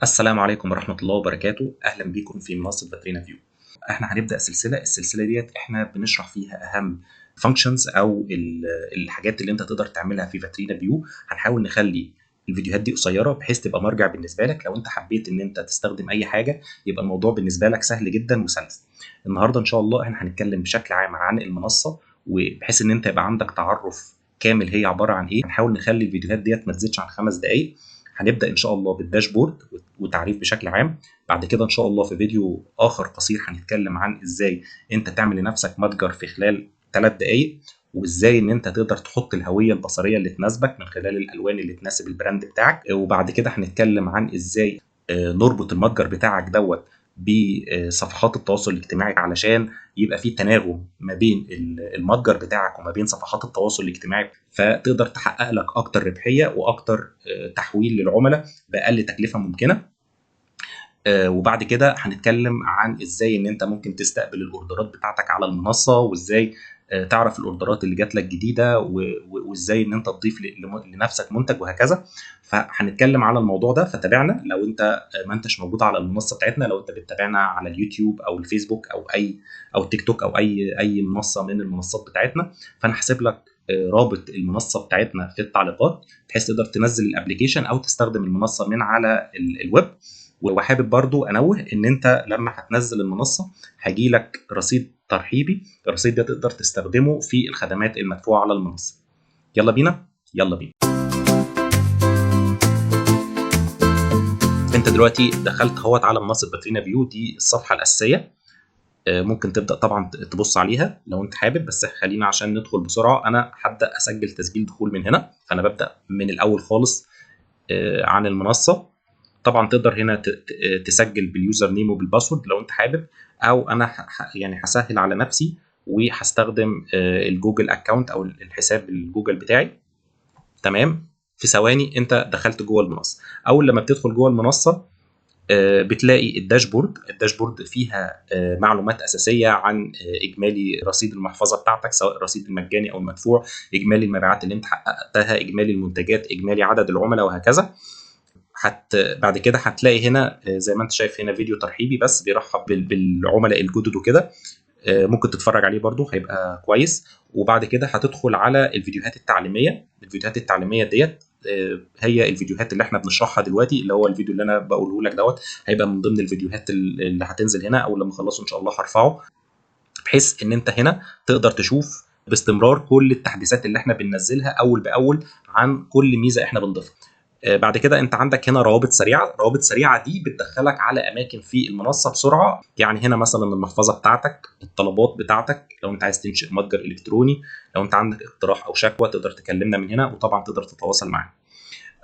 السلام عليكم ورحمة الله وبركاته. أهلا بيكم في منصة فاترينا فيو. احنا هنبدأ السلسلة ديت احنا بنشرح فيها أهم فانكشنز أو الحاجات اللي أنت تقدر تعملها في فاترينا فيو. هنحاول نخلي الفيديوهات دي قصيرة بحيث تبقى مرجع بالنسبة لك لو أنت حبيت إن أنت تستخدم أي حاجة، يبقى الموضوع بالنسبة لك سهل جدا وسلس. النهاردة إن شاء الله احنا هنتكلم بشكل عام عن المنصة، وبحيث إن أنت يبقى عندك تعرف كامل هي عبارة عن إيه. هنحاول نخلي الفيديوهات ديت ما تزيدش عن 5 دقايق. هنبدأ إن شاء الله بالداشبورد وتعريف بشكل عام. بعد كده إن شاء الله في فيديو آخر قصير هنتكلم عن إزاي أنت تعمل لنفسك متجر في خلال 3 دقايق، وإزاي إن أنت تقدر تحط الهوية البصرية اللي تناسبك من خلال الألوان اللي تناسب البراند بتاعك. وبعد كده هنتكلم عن إزاي نربط المتجر بتاعك دوت بصفحات التواصل الاجتماعي علشان يبقى في تناغم ما بين المتجر بتاعك وما بين صفحات التواصل الاجتماعي، فتقدر تحقق لك اكتر ربحيه واكتر تحويل للعملاء باقل تكلفه ممكنه. وبعد كده هنتكلم عن ازاي ان انت ممكن تستقبل الاوردرات بتاعتك على المنصه، وازاي تعرف الاوردرات اللي جات لك جديده، وازاي ان انت تضيف لنفسك منتج وهكذا. فهنتكلم على الموضوع ده، فتابعنا. لو انت ما انتش موجود على المنصه بتاعتنا، لو انت بتتابعنا على اليوتيوب او الفيسبوك او تيك توك او اي منصه من المنصات بتاعتنا، فانا هسيب لك رابط المنصه بتاعتنا في التعليقات بحيث تقدر تنزل الابلكيشن او تستخدم المنصه من على الويب. وحابب برضو انوه ان انت لما هتنزل المنصه هيجي لك رصيد ترحيبي. الرصيد ده تقدر تستخدمه في الخدمات المدفوعه على المنصه. يلا بينا يلا بينا. انت دلوقتي دخلت اهوت على منصه فاترينا فيو، دي الصفحه الاساسيه. ممكن تبدا طبعا تبص عليها لو انت حابب، بس خلينا عشان ندخل بسرعه انا هبدا اسجل تسجيل دخول من هنا، فانا ببدا من الاول خالص عن المنصه. طبعا تقدر هنا تسجل باليوزر نيم وبالباسورد لو انت حابب، او انا يعني هسهل على نفسي وهستخدم الجوجل اكونت او الحساب الجوجل بتاعي. تمام، في ثواني انت دخلت جوه المنصه. اول لما بتدخل جوه المنصه بتلاقي الداشبورد فيها معلومات اساسيه عن اجمالي رصيد المحفظه بتاعتك، سواء الرصيد المجاني او المدفوع، اجمالي المبيعات اللي انت حققتها، اجمالي المنتجات، اجمالي عدد العملاء وهكذا. بعد كده هتلاقي هنا زي ما انت شايف هنا فيديو ترحيبي بس بيرحب بالعملاء الجدد وكده. ممكن تتفرج عليه برضو هيبقى كويس. وبعد كده هتدخل على الفيديوهات التعليميه ديت. هي الفيديوهات اللي احنا بنشرحها دلوقتي، اللي هو الفيديو اللي انا بقوله لك دوت هيبقى من ضمن الفيديوهات اللي هتنزل هنا. اول لما اخلصه ان شاء الله هرفعه، بحيث ان انت هنا تقدر تشوف باستمرار كل التحديثات اللي احنا بننزلها اول باول عن كل ميزه احنا بنضيفها. بعد كده انت عندك هنا روابط سريعه دي بتدخلك على اماكن في المنصه بسرعه. يعني هنا مثلا المحفظه بتاعتك، الطلبات بتاعتك لو انت عايز تنشئ متجر الكتروني، لو انت عندك اقتراح او شكوى تقدر تكلمنا من هنا، وطبعا تقدر تتواصل معانا.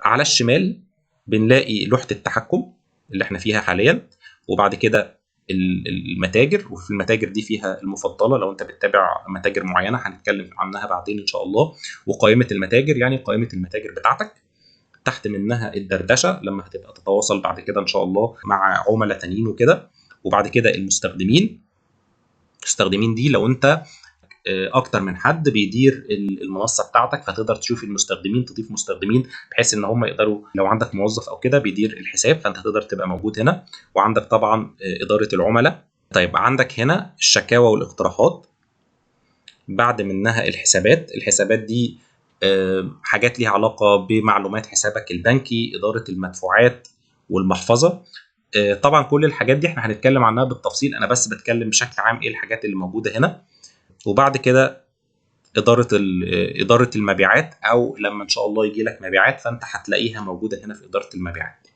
على الشمال بنلاقي لوحه التحكم اللي احنا فيها حاليا، وبعد كده المتاجر. وفي المتاجر دي فيها المفضله، لو انت بتتابع متاجر معينه هنتكلم عنها بعدين ان شاء الله. وقائمه المتاجر، يعني قائمه المتاجر بتاعتك. تحت منها الدردشه لما هتبقى تتواصل بعد كده ان شاء الله مع عملاء تانيين وكده. وبعد كده المستخدمين دي لو انت اكتر من حد بيدير المنصه بتاعتك، فتقدر تشوف المستخدمين، تضيف مستخدمين بحيث ان هم يقدروا، لو عندك موظف او كده بيدير الحساب فانت تقدر تبقى موجود هنا. وعندك طبعا اداره العملاء. طيب عندك هنا الشكاوى والاقتراحات. بعد منها الحسابات دي حاجات ليها علاقه بمعلومات حسابك البنكي، اداره المدفوعات والمحفظه. طبعا كل الحاجات دي احنا هنتكلم عنها بالتفصيل، انا بس بتكلم بشكل عام ايه الحاجات اللي موجوده هنا. وبعد كده اداره المبيعات، او لما ان شاء الله يجي لك مبيعات فانت هتلاقيها موجوده هنا في اداره المبيعات.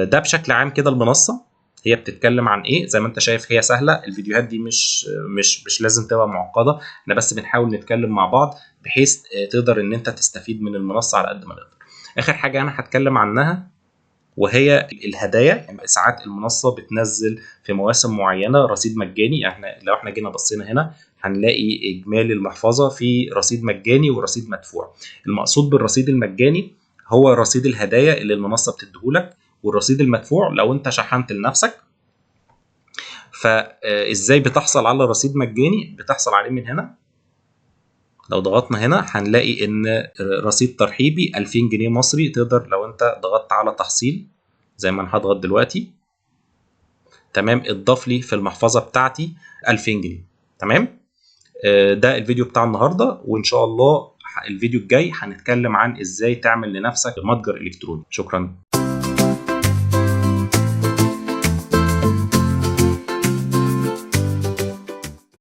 ده بشكل عام كده المنصه هي بتتكلم عن ايه. زي ما انت شايف هي سهله، الفيديوهات دي مش لازم تبقى معقده، احنا بس بنحاول نتكلم مع بعض بحيث تقدر ان انت تستفيد من المنصه على قد ما نقدر. اخر حاجه انا هتكلم عنها وهي الهدايا. يعني ساعات المنصه بتنزل في مواسم معينه رصيد مجاني. يعني لو احنا جينا بصينا هنا هنلاقي اجمالي المحفظه في رصيد مجاني ورصيد مدفوع. المقصود بالرصيد المجاني هو رصيد الهدايا اللي المنصه بتديهولك، والرصيد المدفوع لو انت شحنت لنفسك. فازاي بتحصل على رصيد مجاني؟ بتحصل عليه من هنا. لو ضغطنا هنا هنلاقي ان رصيد ترحيبي 2000 جنيه مصري. تقدر لو انت ضغطت على تحصيل زي ما انا هضغط دلوقتي، تمام، اتضاف لي في المحفظه بتاعتي 2000 جنيه. تمام. ده الفيديو بتاع النهارده، وان شاء الله الفيديو الجاي هنتكلم عن ازاي تعمل لنفسك متجر الكتروني. شكرا.